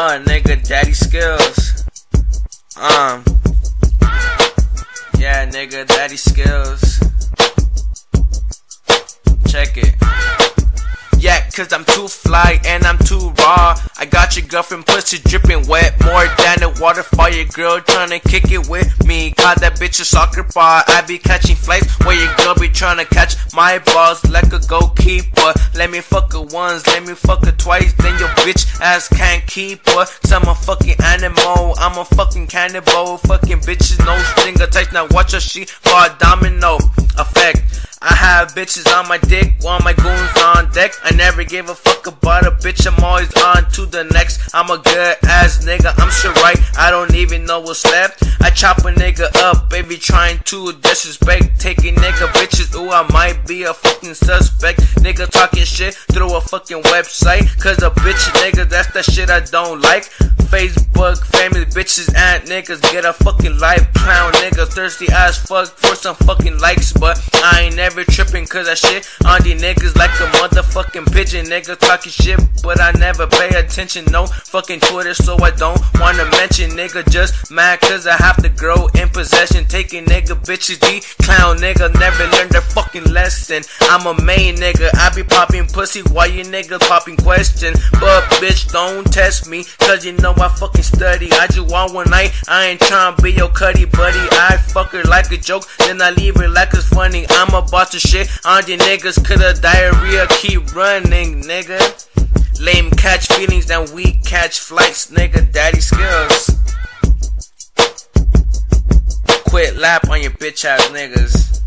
Nigga, daddy skills. Yeah, nigga, daddy skills. Check it. Yeah, cause I'm too fly and I'm too raw. I got your girlfriend pussy dripping wet, more than a waterfall. Your girl tryna kick it with me. Call that bitch a soccer ball. I be catching flights where your girl be tryna catch my balls like a goalkeeper. Let me fuck her once, let me fuck her twice, then your bitch ass can't keep her. Cause I'm a fucking animal, I'm a fucking cannibal. Fucking bitches, no string attached. Now watch her, she for a domino effect. I have bitches on my dick while my goons on deck. I never gave a fuck about a bitch, I'm always on to the next. I'm a good ass nigga, I'm sure right, I don't even know what's left. I chop a nigga up, baby, trying to disrespect. Taking nigga bitches, ooh, I might be a fucking suspect. Nigga talking shit through a fucking website. Cause a bitch nigga, that's the shit I don't like. Facebook, famous bitches and niggas get a fucking life. Clown niggas, thirsty as fuck for some fucking likes. But I ain't never tripping cause I shit on these niggas like a motherfucking pigeon. Niggas talking shit but I never pay attention. No fucking Twitter so I don't wanna mention. Nigga just mad cause I have to grow in possession. Taking nigga bitches, these clown nigga never learned their fucking lesson. I'm a main nigga, I be popping pussy while you niggas popping question. But bitch don't test me cause you know I fucking study. I just want one night, I ain't tryna be your cutty buddy. I fuck her like a joke, then I leave her like it's funny. I'm about to shit on the niggas cause the diarrhea keep running, nigga. Lame catch feelings, then we catch flights, nigga, daddy skills. Quit lap on your bitch ass niggas.